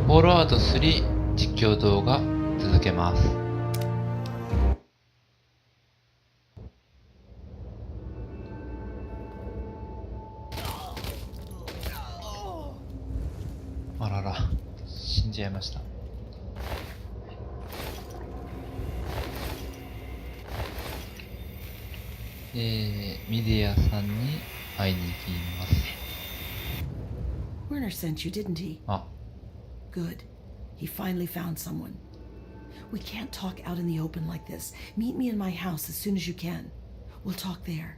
フォールアウト3実況動画続けます。あらら、死んじゃいました。ミディアさんに会いに行きます。Werner sent you, didn't he? あ、Good. He finally found someone. We can't talk out in the open like this. Meet me in my house as soon as you can. We'll talk there.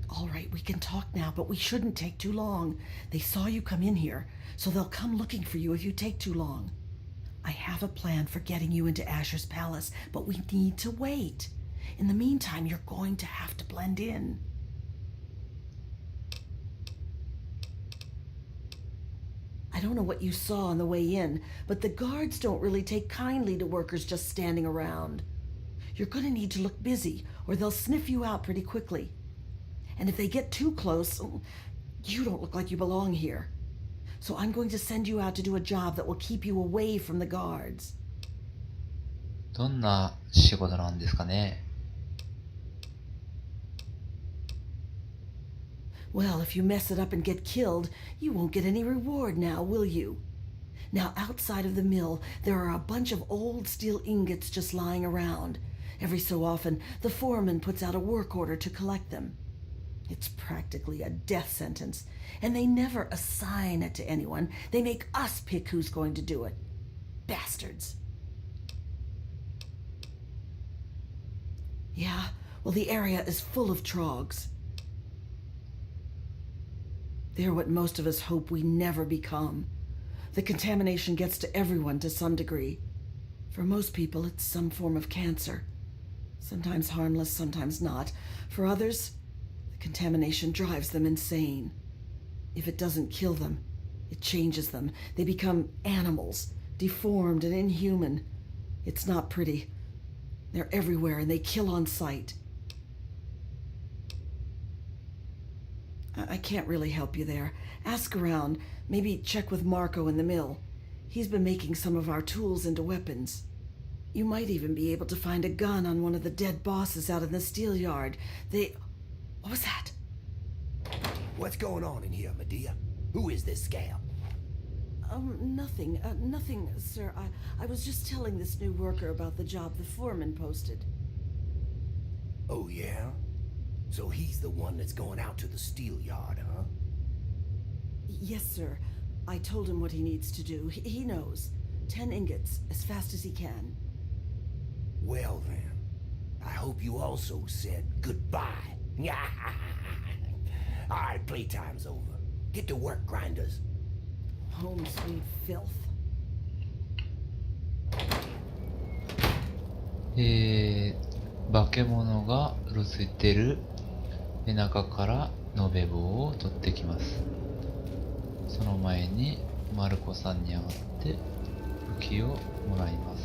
All right, we can talk now, but we shouldn't take too long. They saw you come in here, so they'll come looking for you if you take too long. I have a plan for getting you into Asher's palace, but we need to wait. In the meantime, you're going to have to blend in. I don't know what you saw on the way in, but the guards don't really take kindly to workers just standing around. You're going to need to look busy, or they'll sniff you out pretty quickly. And if they get too close, you don't look like you belong here. So I'm going to send you out to do a job that will keep you away from the guards. どんな仕事なんですかね。Well, if you mess it up and get killed, you won't get any reward now, will you? Now, outside of the mill, there are a bunch of old steel ingots just lying around. Every so often, the foreman puts out a work order to collect them. It's practically a death sentence, and they never assign it to anyone. They make us pick who's going to do it. Bastards. Yeah, well, the area is full of trogs. They're what most of us hope we never become. The contamination gets to everyone to some degree. For most people, it's some form of cancer. Sometimes harmless, sometimes not. For others, the contamination drives them insane. If it doesn't kill them, it changes them. They become animals, deformed and inhuman. It's not pretty. They're everywhere and they kill on sight. I can't really help you there. Ask around. Maybe check with Marco in the mill. He's been making some of our tools into weapons. You might even be able to find a gun on one of the dead bosses out in the steel yard. What was that? What's going on in here, Medea? Who is this scab? Nothing. Nothing, sir. I was just telling this new worker about the job the foreman posted. Oh, yeah? So he's the one that's going out to the steel yard, huh? Yes, sir. I told him what he needs to do. He knows. 10 ingots, as fast as he can. Well, then. I hope you also said goodbye. All right, playtime's over. Get to work, grinders. Home sweet filth. 化け物がうろついてる中から延べ棒を取ってきます。その前にマルコさんに会って武器をもらいます。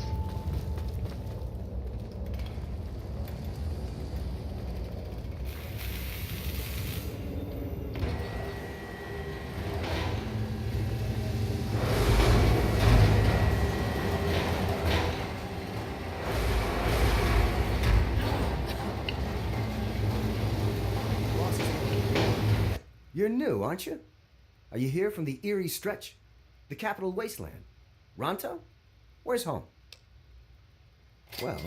You're new, aren't you? Are you here from the Erie Stretch? The capital wasteland? Ronto? Where's home? Well,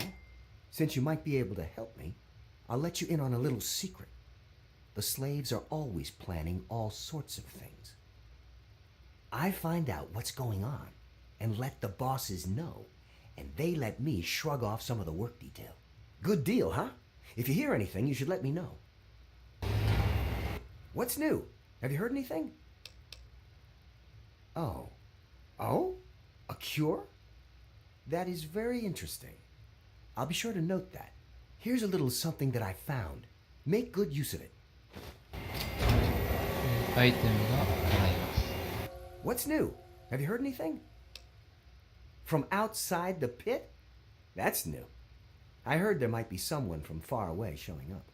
since you might be able to help me, I'll let you in on a little secret. The slaves are always planning all sorts of things. I find out what's going on and let the bosses know, and they let me shrug off some of the work detail. Good deal, huh? If you hear anything, you should let me know. What's new? Have you heard anything? Oh. Oh? A cure? That is very interesting. I'll be sure to note that. Here's a little something that I found. Make good use of it. アイテムがもらいます。What's new? Have you heard anything? From outside the pit? That's new. I heard there might be someone from far away showing up.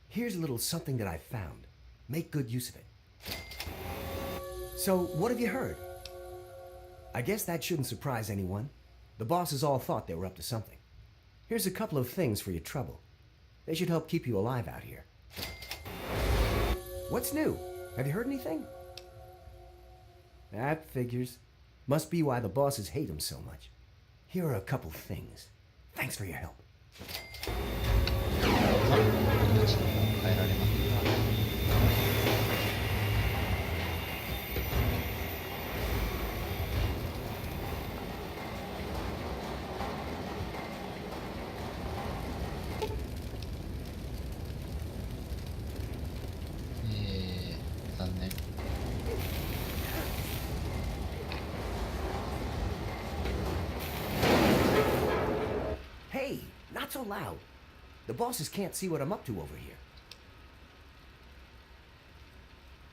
Here's a little something that I found. Make good use of it. So, what have you heard? I guess that shouldn't surprise anyone. The bosses all thought they were up to something. Here's a couple of things for your trouble. They should help keep you alive out here. What's new? Have you heard anything? That figures. Must be why the bosses hate him so much. Here are a couple things. Thanks for your help. 変えられます残念。Hey, not so loud. The bosses can't see what I'm up to over here.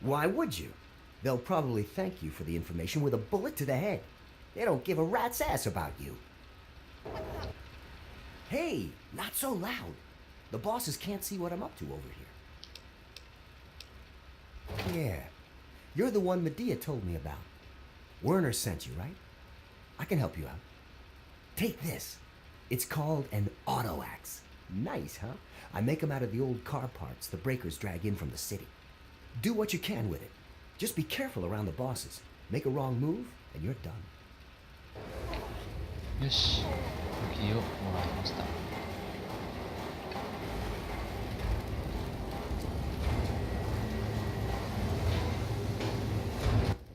Why would you? They'll probably thank you for the information with a bullet to the head. They don't give a rat's ass about you. Hey, not so loud. The bosses can't see what I'm up to over here. Yeah, you're the one Medea told me about. Werner sent you, right? I can help you out. Take this. It's called an auto axe. Nice, huh? I make them out of the old car parts the breakers drag in from the city. Do what you can with it. Just be careful around the bosses. Make a wrong move, and you're done. よし、武器をもらいました。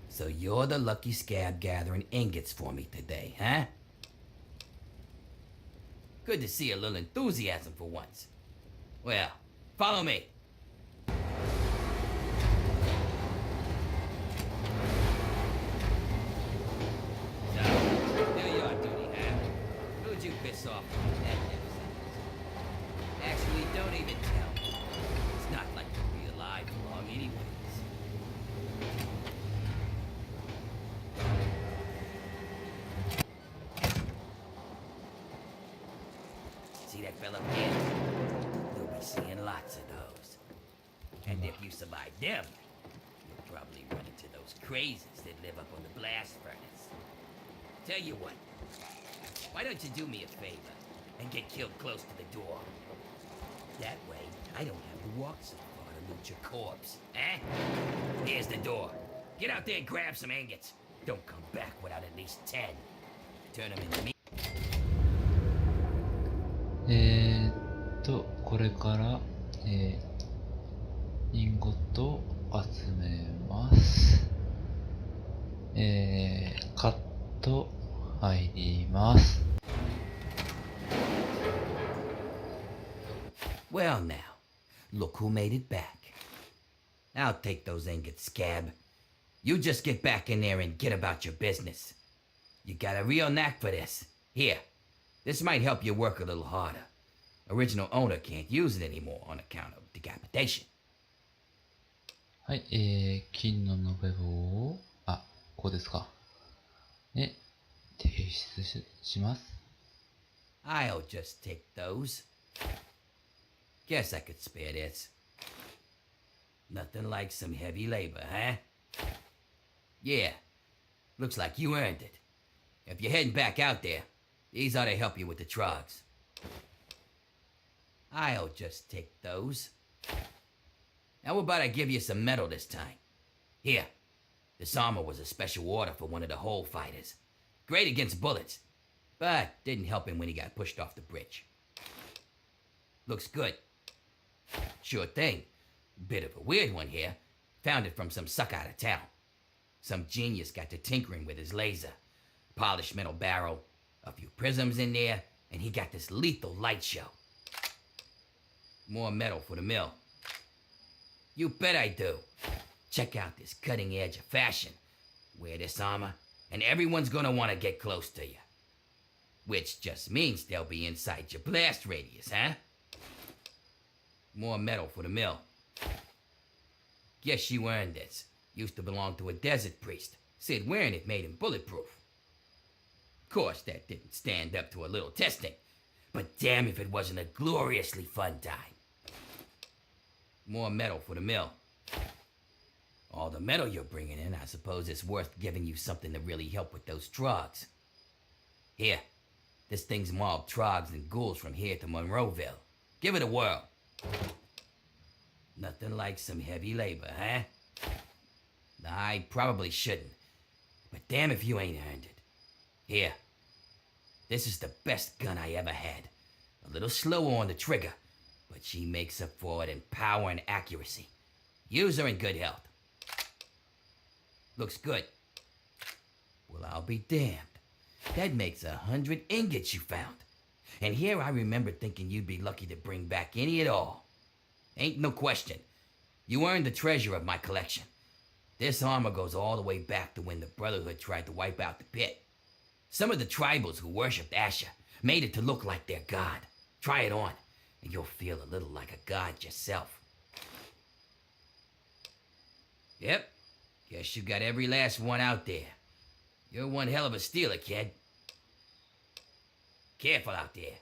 So you're the lucky scab gathering ingots for me today, huh? Good to see a little enthusiasm for once. Well, follow me. So, do your duty, huh? Who'd you piss off? Actually, don't even tell me. It's not like you'll be alive long anyways. See that fella again? You'll be seeing lots of those. And if you survive them, you'll probably run into those crazies that live up on the blast furnace. Tell you what, why don't you do me a favor and get killed close to the door? That way, I don't have to walk so far to loot your corpse, eh? Here's the door. Get out there and grab some ingots. Don't come back without at least 10. Turn them into me. これから、インゴットを集めます。カット入ります。Well now, look who made it back. I'll take those ingots, Scab. You just get back in there and get about your business. You got a real knack for this. Here, this might help you work a little harder. Original owner can't use it anymore on account of decapitation. はい、金の延べ棒を、こうですか。提出します。I'll just take those. Guess I could spare this. Nothing like some heavy labor, huh? Yeah, looks like you earned it. If you're heading back out there, these ought to help you with the trogs. I'll just take those. How about I give you some metal this time? Here, this armor was a special order for one of the hole fighters. Great against bullets, but didn't help him when he got pushed off the bridge. Looks good. Sure thing. Bit of a weird one here. Found it from some sucker out of town. Some genius got to tinkering with his laser. Polished metal barrel, a few prisms in there, and he got this lethal light show. More metal for the mill. You bet I do. Check out this cutting edge of fashion. Wear this armor, and everyone's gonna want to get close to you. Which just means they'll be inside your blast radius, huh? More metal for the mill. Guess you earned this. Used to belong to a desert priest. Said wearing it made him bulletproof. Of course, that didn't stand up to a little testing. but damn if it wasn't a gloriously fun time. More metal for the mill. All the metal you're bringing in, I suppose it's worth giving you something to really help with those trogs. Here, this thing's mobbed trogs and ghouls from here to Monroeville. Give it a whirl. Nothing like some heavy labor, huh? I probably shouldn't, but damn if you ain't earned it. Here, this is the best gun I ever had. A little slower on the trigger, but she makes up for it in power and accuracy. Use her in good health. Looks good. Well, I'll be damned. That makes 100 ingots you found. And here I remember thinking you'd be lucky to bring back any at all. Ain't no question. You earned the treasure of my collection. This armor goes all the way back to when the Brotherhood tried to wipe out the pit. Some of the tribals who worshipped Asher made it to look like their god. Try it on, and you'll feel a little like a god yourself. Yep, guess you got every last one out there. You're one hell of a stealer, kid. Careful out there.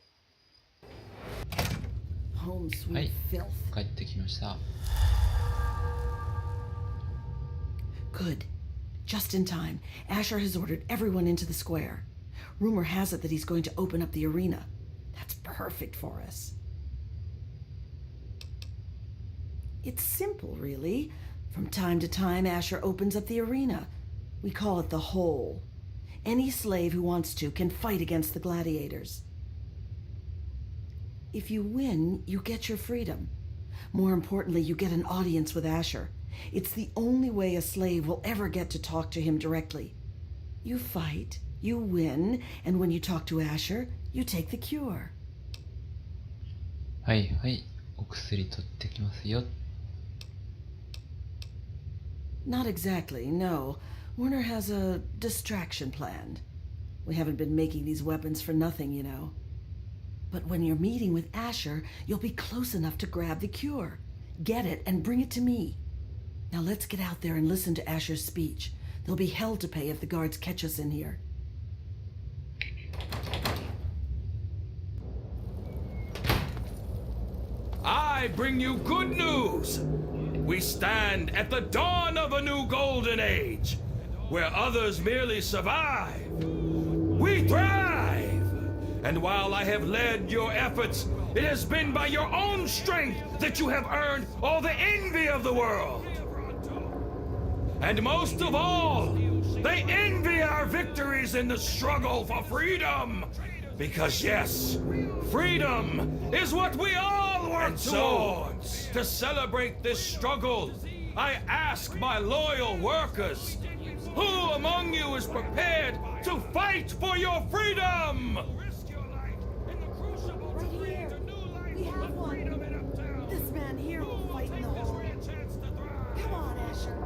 Home は sweet い filth. 帰ってきました。 Good. Just in time. Asher has ordered everyone into the square. Rumor has it that he's going to open up the arena. That's perfect for us. It's simple, really. From time to time, Asher opens up the arena. We call it the Hole. Any slave who wants to can fight against the gladiators. If you win, you get your freedom. More importantly, you get an audience with Asher. It's the only way a slave will ever get to talk to him directly. You fight, you win, and when you talk to Asher, you take the cure. はいはい、お薬取ってきますよ。 Not exactly, no. Werner has a distraction planned. We haven't been making these weapons for nothing, you know. But when you're meeting with Asher, you'll be close enough to grab the cure. Get it and bring it to me. Now let's get out there and listen to Asher's speech. There'll be hell to pay if the guards catch us in here. I bring you good news. We stand at the dawn of a new golden age, where others merely survive. We thrive! And while I have led your efforts, it has been by your own strength that you have earned all the envy of the world. And most of all, they envy our victories in the struggle for freedom. Because yes, freedom is what we all work towards. To celebrate this struggle, I ask my loyal workers, who among you is prepared to fight for your freedom? Right here. We have one. This man here will fight in the hall. Come on, Asher.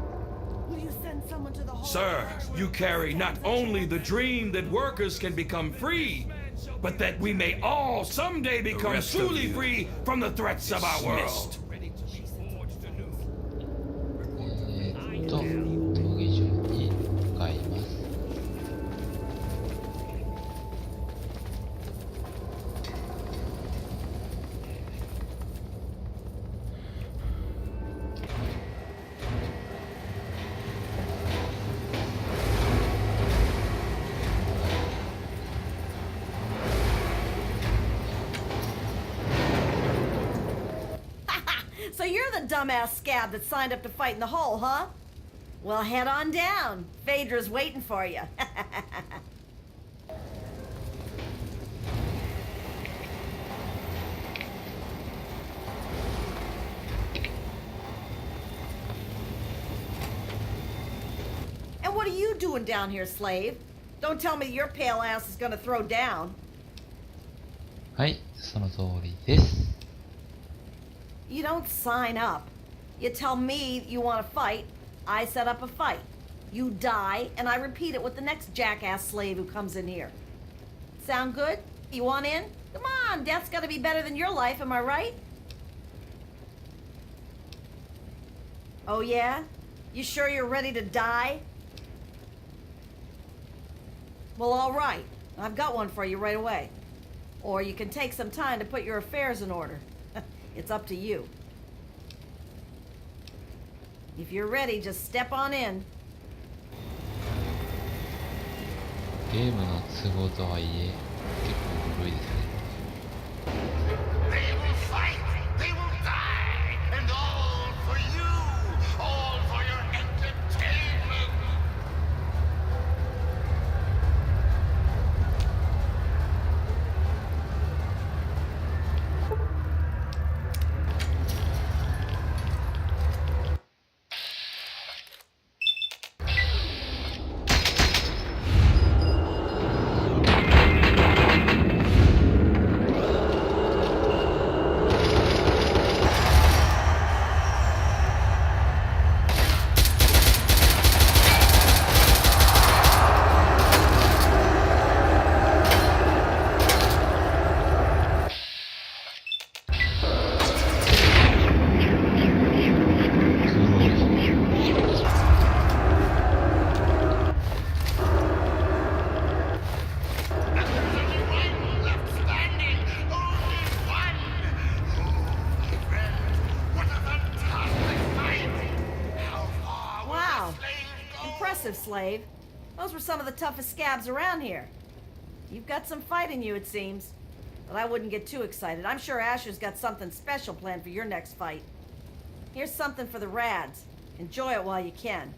Will you send someone to the hall? Sir, you carry not only the dream that workers can become free, but that we may all someday become truly free from the threats of our world. 闘技場に向かいます。 So you're the dumbass scab that signed up to fight in the hole, huh? Well, head on down. Phaedra's waiting for you. And what are you doing down here, slave? Don't tell me your pale ass is gonna throw down. はい、その通りです。 You don't sign up. You tell me you want to fight, I set up a fight. You die, and I repeat it with the next jackass slave who comes in here. Sound good? You want in? Come on, death's got to be better than your life, am I right? Oh yeah? You sure you're ready to die? Well, all right. I've got one for you right away. Or you can take some time to put your affairs in order. It's up to you. If you're ready, just step on in. ゲームの都合とはいえ結構古いですね。 They will fight, they will die, and all for you, all for your entertainment. Slave. Those were some of the toughest scabs around here. You've got some fight in you, it seems. But I wouldn't get too excited. I'm sure Asher's got something special planned for your next fight. Here's something for the Rads. Enjoy it while you can.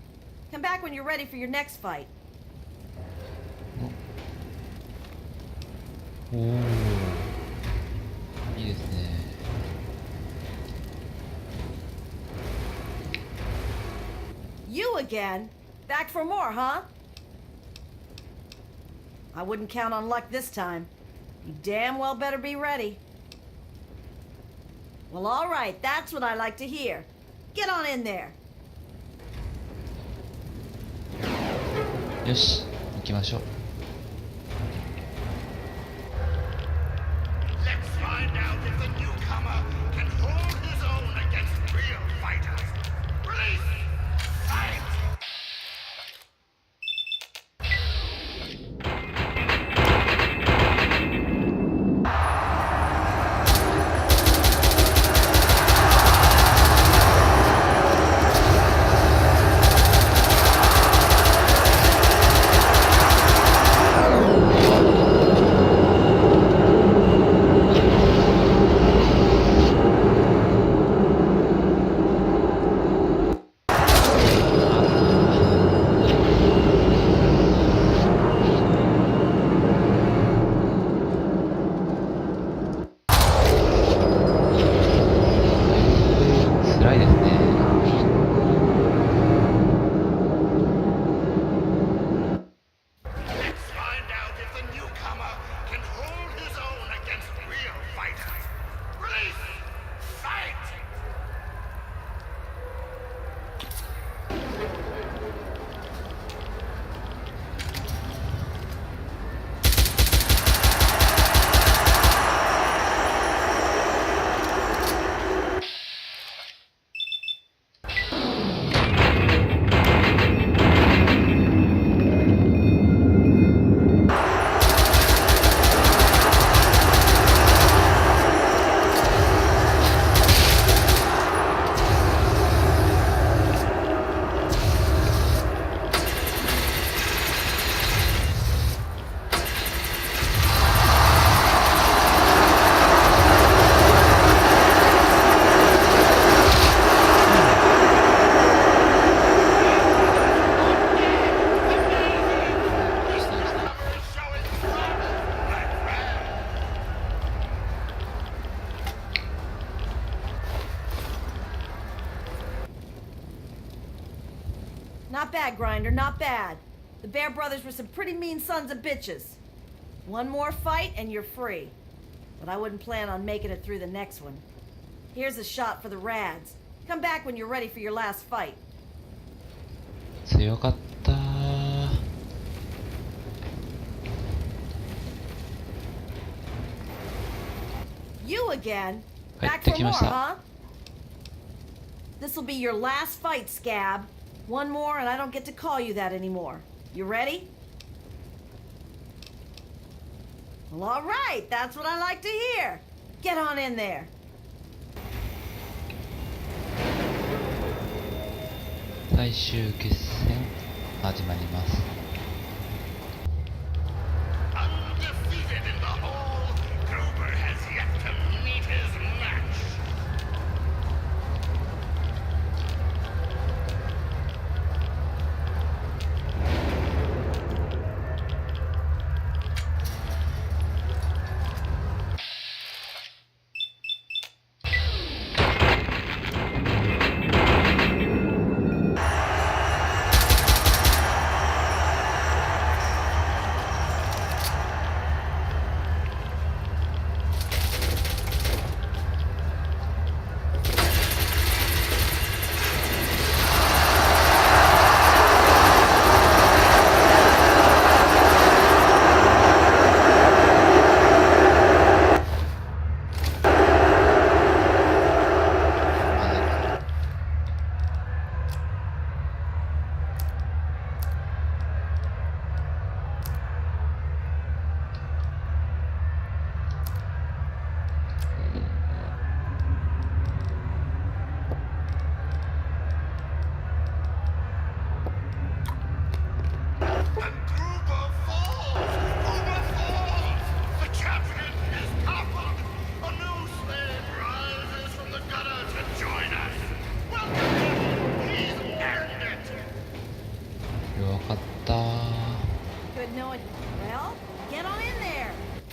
Come back when you're ready for your next fight. おお、いいですね。 You again? Back for more, huh? I wouldn't count on luck this time. You damn well better be ready. Well, all right, that's what I like to hear. Get on in there. よし、行きましょう。 Let's find out if the newcomer can hold his own against real fighters. Release! Fight! Not bad, Grinder, not bad. The Bear Brothers were some pretty mean sons of bitches. One more fight and you're free. But I wouldn't plan on making it through the next one. Here's a shot for the Rads. Come back when you're ready for your last fight. 強かった。 You again? 帰っ Back て for き more, ました。 huh? This'll be your last fight, Scab. One more and I don't get to call you that anymore. You ready? Well, all right. That's what I like to hear. Get on in there. 最終決戦始まります。 Undefeated in the whole, Gruber has yet to meet his match.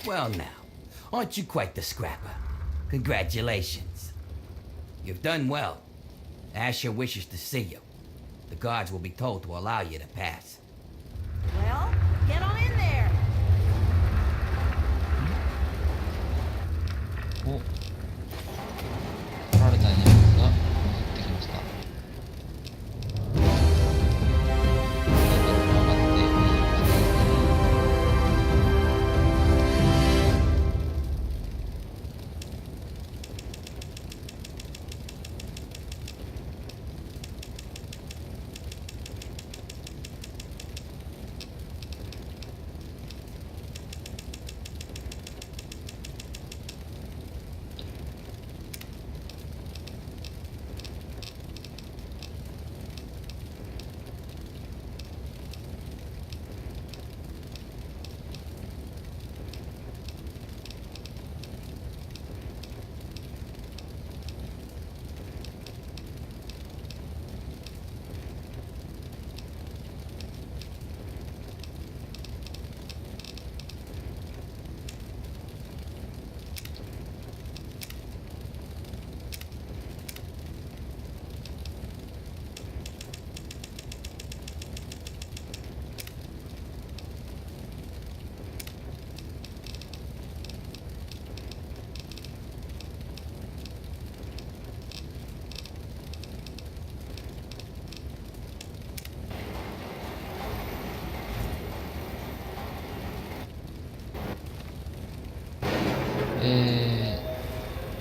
Well, now, aren't you quite the scrapper? Congratulations. You've done well. Asher wishes to see you. The guards will be told to allow you to pass. Well, get on in there. お、取られた荷物が戻ってきました。上がっていい感じです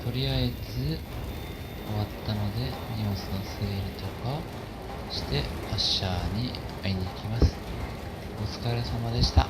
とりあえず終わったので荷物の整理とかしてアッシャーに会いに行きます。お疲れ様でした。